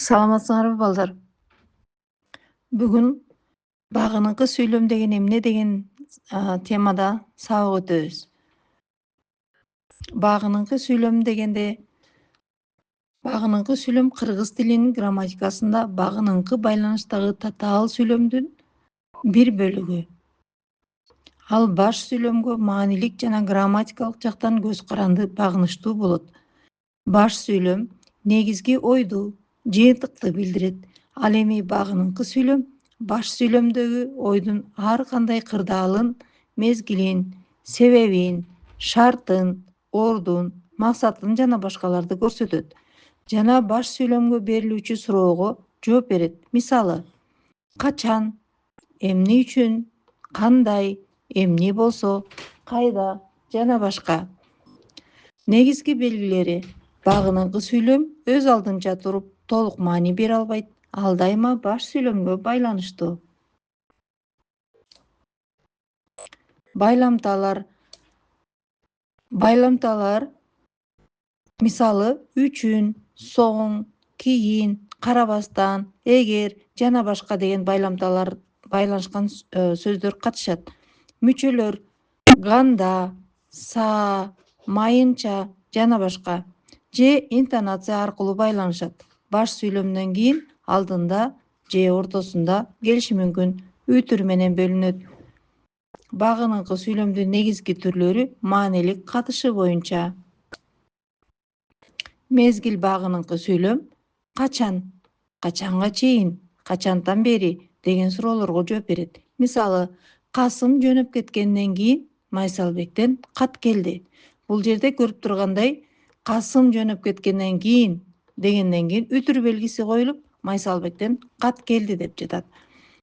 Саламатсыңарбы балдар? Бүгүн багыныкы сүйлөм деген эмне деген темада сабак өтөбүз. Багыныкы сүйлөм дегенде багыныкы сүйлөм кыргыз тилинин грамматикасында багыныкы байланыштагы татаал сүйлөмдүн бир бөлүгү. Ал баш сүйлөмгө маанилик жана грамматикалык жактан көз каранды багынычтуу болот. Баш сүйлөм негизги ойду, жыйынтыкты билдирет. Ал эми багыныкы сүйлөм баш сүйлөмдөгү ойдун ар кандай кырдаалын, мезгилин, себебин, шартын, ордун, максатын жана башкаларды көрсөтөт. Жана баш сүйлөмгө берилүүчү суроого жооп берет. Мисалы: качан, эмне үчүн, кандай, эмне болсо, кайда жана башка. Негизги белгилери: багыныкы сүйлөм өз алдынча туруп толук маани бере албайт. Ал дайыма баш сүйлөмгө байланыштуу. Байламталар мисалы: үчүн, соң, кийин, карабастан, эгер жана башка деген байламталар байланышкан сөздөр катышат. Мүчөлөр: ганда, са, майынча жана башка же интонация аркылуу байланышат. Баш сүйлөмдөн кийин алдында же ортосунда келиши мүмкүн. Үтүр менен бөлүнөт. Багыныкы сүйлөмдүн негизги түрлөрү маанилик катышы боюнча. Мезгил багыныкы сүйлөм качан, качанга чейин, качантан бери деген суроолорго жооп берет. Мисалы: Касым жөнөп кеткенден кийин Майсалбектен кат келди. Бул жерде көрүп тургандай, Касым жөнөп кеткенден кийин дегенден кийин үтүр белгиси коюлуп, Майсалбектен кат келди деп жатат.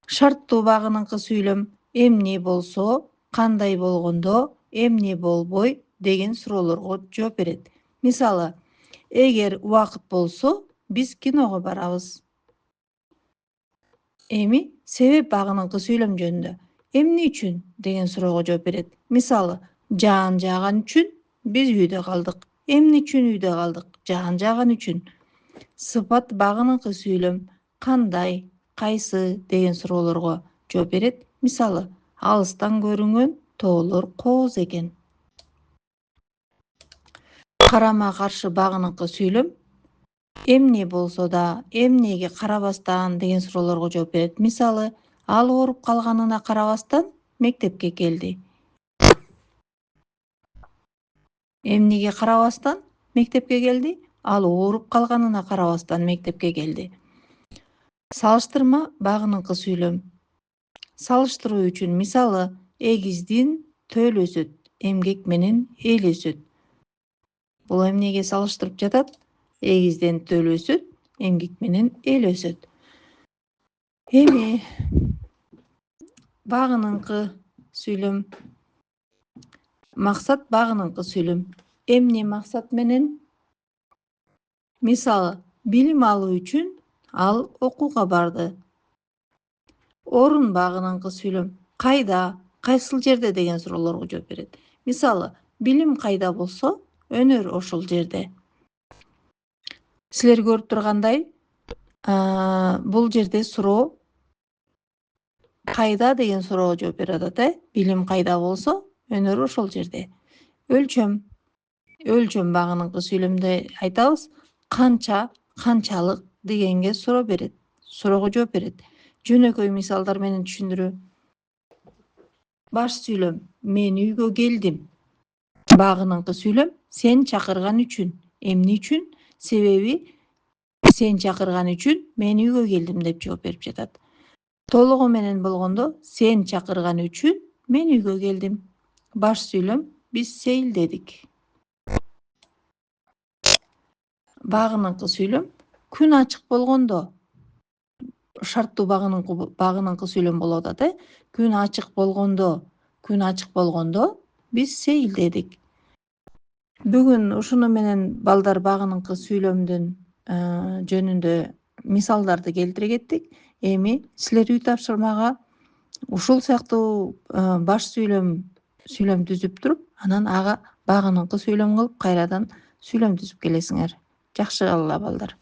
Шарттуу багыныкы сүйлөм эмне болсо, кандай болгондо, эмне болбой деген суроолорго жооп берет. Мисалы: эгер убакыт болсо, биз киного барабыз. Эми себеп багыныкы сүйлөм жөнүндө: эмне үчүн деген суроого жооп берет. Мисалы: жаан жааган үчүн биз үйдө калдык. Эмне үчүн үйдө калдык? Жаан жааган үчүн. Сыпат багыныкы сүйлөм кандай, кайсы деген суроолорго жооп берет. Мисалы: алыстан көрүнгөн тоолор кооз экен. Карама каршы багыныкы сүйлөм эмне болсо да, эмнеге карабастан деген суроолорго жооп берет. Мисалы: ал ооруп калганына карабастан мектепке келди. Эмнеге карабастан мектепке келди? Ал ооруп калганына карабастан мектепке келди. Салыштырма багыныкы сүйлөм салыштыруу үчүн: мисалы: эгиздин төл өсөт, эмгек менен эл өсөт. Бул эмнеге салыштырып жатат? Эгизден төл өсөт, эмгек менен эл өсөт. Эми багыныкы сүйлөм максат багыныкы сүйлөм эмне максат менен? Мисалы: билим алуу үчүн ал окууга барды. Орун багыныкы сүйлөм кайда, кайсыл жерде деген суроолорго жооп берет. Мисалы: билим кайда болсо, өнөр ошол жерде. Силер көрүп тургандай, бул жерде суроо кайда деген суроого жооп берип атат. Билим кайда болсо, өнөр ошол жерде. Өлчөм багыныкы сүйлөмдө айтабыз: канча, канчалык дегенге суроого жооп берет. Жөнөкөй мисалдар менен түшүндүрүү. Баш сүйлөм мен үйгө келдим. Багыныкы сүйлөм сен чакырган үчүн. Эмне үчүн? Себеби сен чакырган үчүн мен үйгө келдим деп жооп берип жатат. Толугу менен болгондо: сен чакырган үчүн мен үйгө келдим. Баш сүйлөм биз сейилдедик. Багыныкы сүйлөм күн ачык болгондо. Шарттуу багыныкы сүйлөм болуп атат. Күн ачык болгондо биз сейилдедик. Бүгүн ушуну менен балдар багыныкы сүйлөмдүн жөнүндө мисалдарды келтире кеттик. Эми силер үй тапшырмага ушул сыяктуу баш сүйлөм түзүп туруп, анан ага багыныкы сүйлөм кылып кайрадан сүйлөм түзүп келесиңер. Жакшы калгыла балдар.